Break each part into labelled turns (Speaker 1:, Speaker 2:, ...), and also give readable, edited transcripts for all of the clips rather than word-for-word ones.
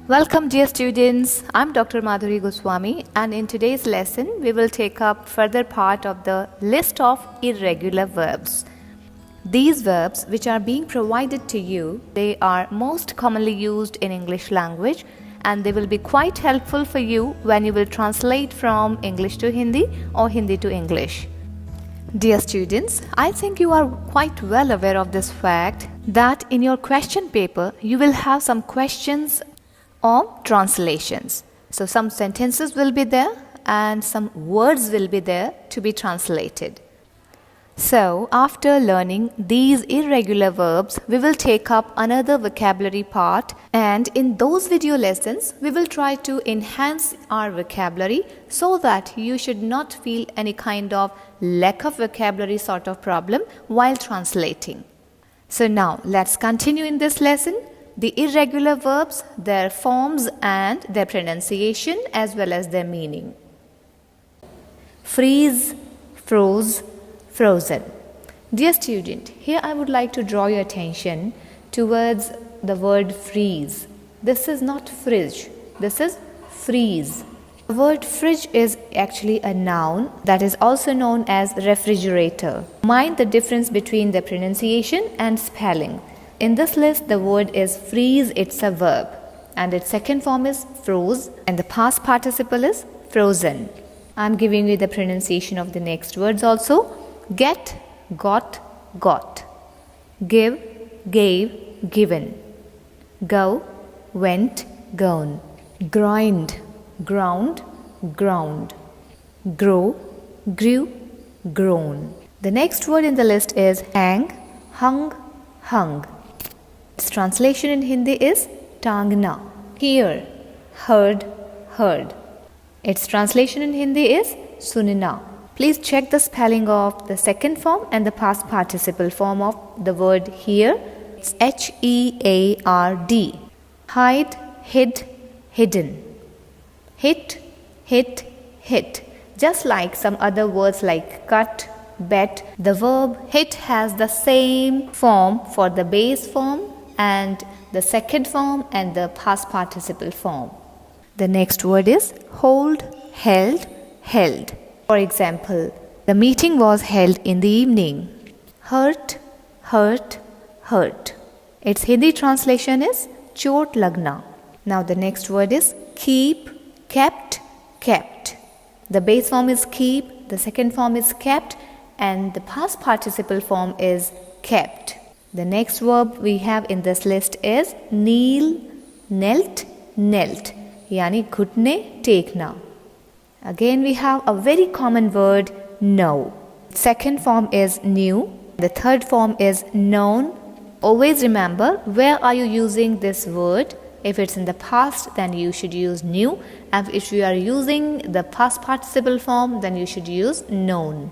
Speaker 1: Welcome dear students, I'm Dr. Madhuri Goswami and in today's lesson we will take up further part of the list of irregular verbs. These verbs which are being provided to you, they are most commonly used in English language and they will be quite helpful for you when you will translate from English to Hindi or Hindi to English. Dear students, I think you are quite well aware of this fact that in your question paper you will have some questions or translations. So some sentences will be there and some words will be there to be translated. So after learning these irregular verbs, we will take up another vocabulary part, and in those video lessons, we will try to enhance our vocabulary so that you should not feel any kind of lack of vocabulary sort of problem while translating. So now let's continue in this lesson. The irregular verbs, their forms and their pronunciation as well as their meaning. Freeze, froze, frozen. Dear student, here I would like to draw your attention towards the word freeze. This is not fridge, this is freeze. The word fridge is actually a noun that is also known as refrigerator. Mind the difference between the pronunciation and spelling. In this list, the word is freeze, it's a verb, and its second form is froze, and the past participle is frozen. I'm giving you the pronunciation of the next words also. Get, got, got. Give, gave, given. Go, went, gone. Grind, ground, ground. Grow, grew, grown. The next word in the list is hang, hung, hung. Its translation in Hindi is tangna. Hear, heard, heard. Its translation in Hindi is sunna. Please check the spelling of the second form and the past participle form of the word hear. It's H-E-A-R-D. Hide, hid, hidden. Hit, hit, hit. Just like some other words like cut, bet, the verb hit has the same form for the base form and the second form and the past participle form. The next word is hold, held, held. For example, the meeting was held in the evening. Hurt, hurt, hurt. Its Hindi translation is chot lagna. Now the next word is keep, kept, kept. The base form is keep, the second form is kept, and the past participle form is kept. The next verb we have in this list is kneel, knelt, knelt. Yani ghutne tekna. Again we have a very common word know. Second form is knew. The third form is known. Always remember where are you using this word. If it's in the past, then you should use knew. And if you are using the past participle form, then you should use known.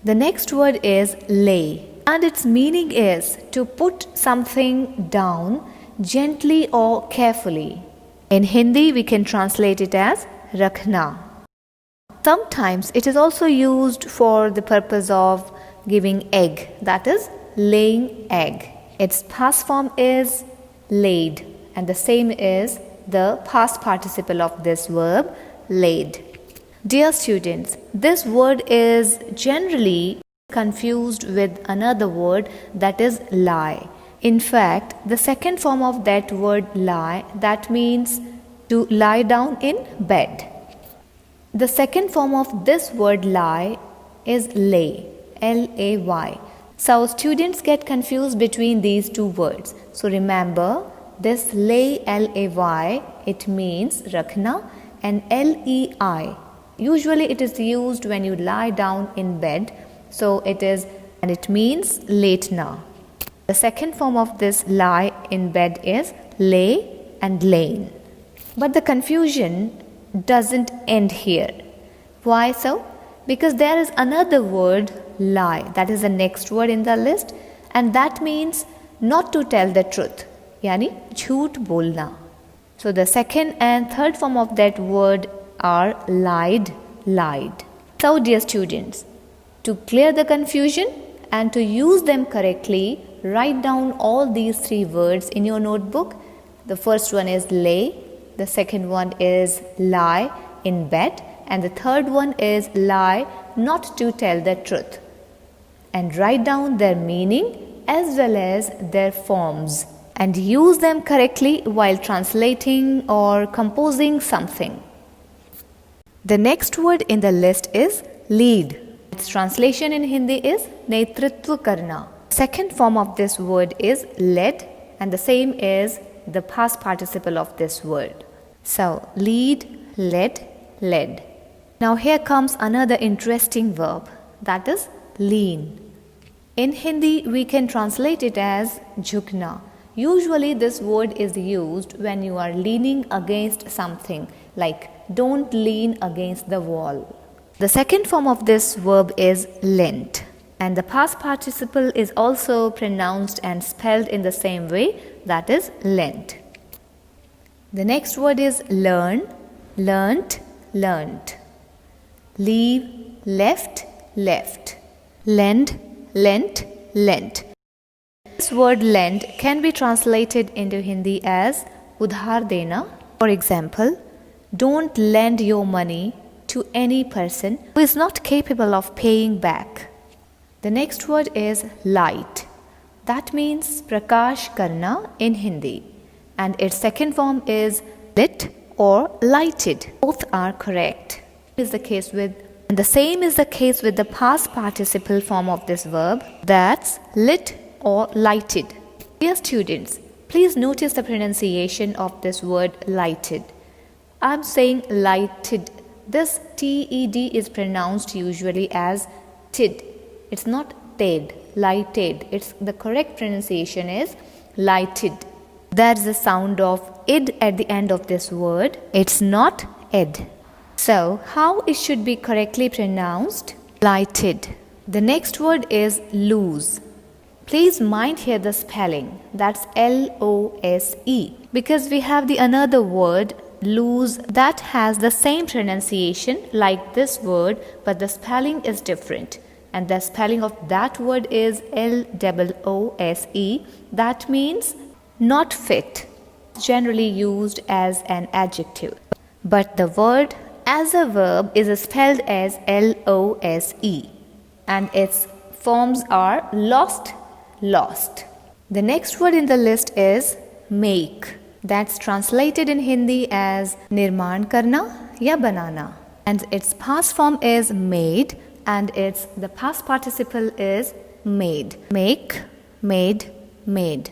Speaker 1: The next word is lay. And its meaning is to put something down gently or carefully. In Hindi, we can translate it as rakhna. Sometimes it is also used for the purpose of giving egg, that is laying egg. Its past form is laid, and the same is the past participle of this verb, laid. Dear students, this word is generally confused with another word that is lie. In fact, the second form of that word lie, that means to lie down in bed. The second form of this word lie is lay, L-A-Y. So students get confused between these two words. So remember, this lay, L-A-Y, it means rakhna, and L-E-I. Usually it is used when you lie down in bed. So it means letna. The second form of this lie in bed is lay and lain. But the confusion doesn't end here. Why so? Because there is another word lie, that is the next word in the list, and that means not to tell the truth, yani jhoot bolna. So the second and third form of that word are lied, lied. So dear students, to clear the confusion and to use them correctly, write down all these three words in your notebook. The first one is lay, the second one is lie in bed, and the third one is lie not to tell the truth. And write down their meaning as well as their forms and use them correctly while translating or composing something. The next word in the list is lead. Its translation in Hindi is netritva karna. Second form of this word is led, and the same is the past participle of this word. So lead, led, led. Now here comes another interesting verb, that is lean. In Hindi we can translate it as jhukna. Usually this word is used when you are leaning against something, like don't lean against the wall. The second form of this verb is lent, and the past participle is also pronounced and spelled in the same way, that is lent. The next word is learn, learnt, learnt. Leave, left, left. Lend, lent, lent. This word lend can be translated into Hindi as udhar dena. For example, don't lend your money to any person who is not capable of paying back. The next word is light. That means prakash karna in Hindi, and its second form is lit or lighted. Both are correct. And the same is the case with the past participle form of this verb, that's lit or lighted. Dear students, please notice the pronunciation of this word lighted. I'm saying lighted. This TED is pronounced usually as tid. It's not ted, lighted. The correct pronunciation is lighted. There's a sound of id at the end of this word. It's not ed. So, how it should be correctly pronounced? Lighted. The next word is lose. Please mind here the spelling. That's L-O-S-E. Because we have the another word lose that has the same pronunciation like this word, but the spelling is different. And the spelling of that word is L-O-O-S-E. That means not fit. Generally used as an adjective. But the word as a verb is spelled as L-O-S-E. And its forms are lost, lost. The next word in the list is make. That's translated in Hindi as nirman karna ya banana. And its past form is made, and the past participle is made. Make, made, made.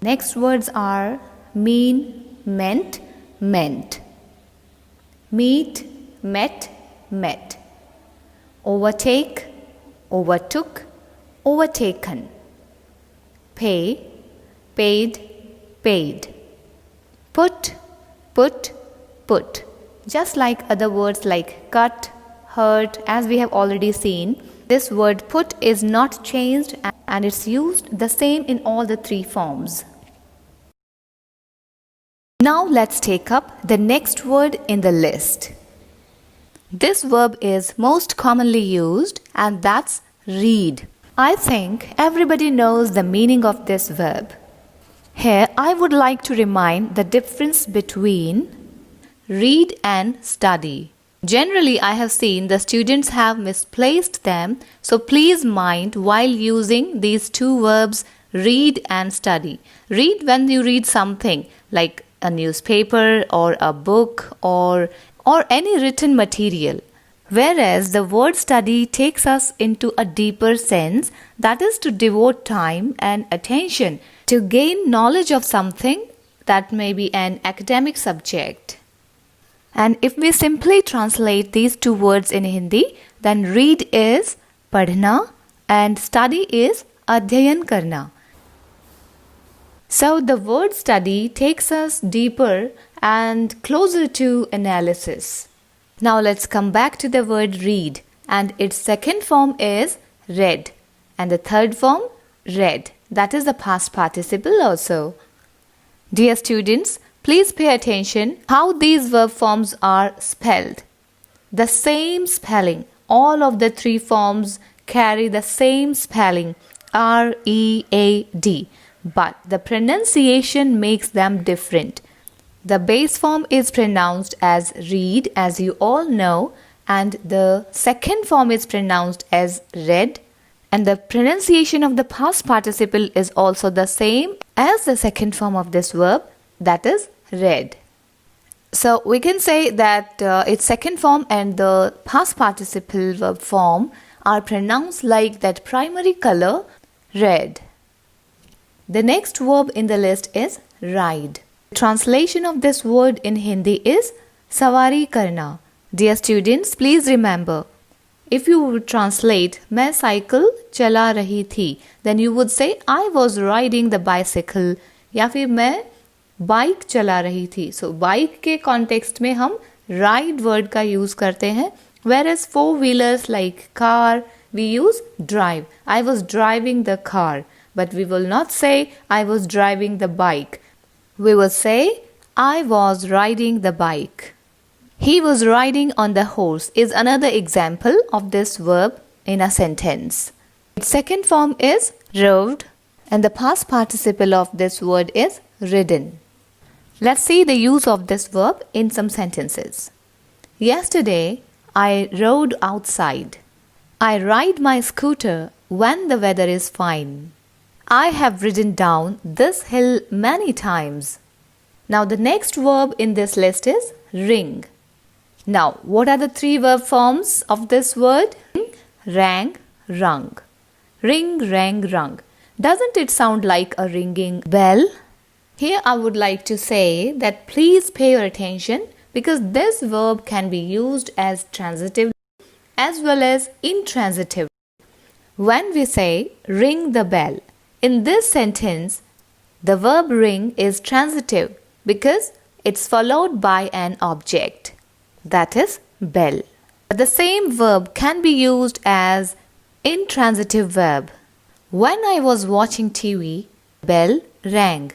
Speaker 1: Next words are mean, meant, meant. Meet, met, met. Overtake, overtook, overtaken. Pay, paid, paid. Put, put, put. Just like other words like cut, hurt, as we have already seen, this word put is not changed and it's used the same in all the three forms. Now let's take up the next word in the list. This verb is most commonly used, and that's read. I think everybody knows the meaning of this verb. Here I would like to remind the difference between read and study. Generally, I have seen the students have misplaced them, so please mind while using these two verbs, read and study. Read when you read something like a newspaper or a book or any written material. Whereas the word study takes us into a deeper sense, that is to devote time and attention to gain knowledge of something that may be an academic subject. And if we simply translate these two words in Hindi, then read is padhna and study is adhyayan karna. So the word study takes us deeper and closer to analysis. Now let's come back to the word read, and its second form is read and the third form read. That is the past participle also. Dear students, please pay attention how these verb forms are spelled. The same spelling, all of the three forms carry the same spelling, R-E-A-D, but the pronunciation makes them different. The base form is pronounced as read, as you all know, and the second form is pronounced as read, and the pronunciation of the past participle is also the same as the second form of this verb, that is read. So we can say that its second form and the past participle verb form are pronounced like that primary color, red. The next verb in the list is ride. Translation of this word in Hindi is sawari karna. Dear students, please remember, if you would translate मैं cycle चला रही थी, then you would say I was riding the bicycle, या फिर मैं bike चला रही थी. So बाइक के कॉन्टेक्स्ट में हम ride word का यूज करते हैं, whereas four wheelers like car we use drive. I was driving the car, but we will not say I was driving the bike. We will say I was riding the bike. He was riding on the horse is another example of this verb in a sentence. Its second form is rode, and the past participle of this word is ridden. Let's see the use of this verb in some sentences. Yesterday, I rode outside. I ride my scooter when the weather is fine. I have ridden down this hill many times. Now the next verb in this list is ring. Now, what are the three verb forms of this word? Rang, rung. Ring, rang, rung. Doesn't it sound like a ringing bell? Here I would like to say that please pay your attention because this verb can be used as transitive as well as intransitive. When we say ring the bell, in this sentence, the verb ring is transitive because it's followed by an object, that is bell. But the same verb can be used as intransitive verb. When I was watching TV, bell rang.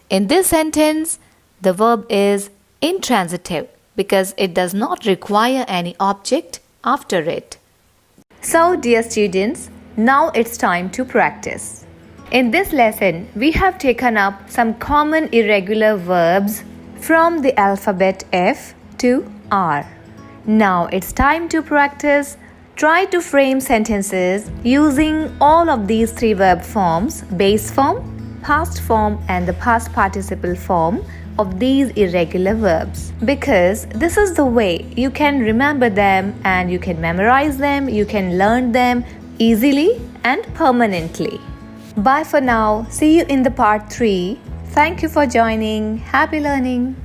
Speaker 1: In this sentence, the verb is intransitive because it does not require any object after it. So, dear students, now it's time to practice. In this lesson, we have taken up some common irregular verbs from the alphabet F to R. Now it's time to practice. Try to frame sentences using all of these three verb forms: base form, past form, and the past participle form of these irregular verbs. Because this is the way you can remember them and you can memorize them, you can learn them easily and permanently. Bye for now. See you in the part 3. Thank you for joining. Happy learning.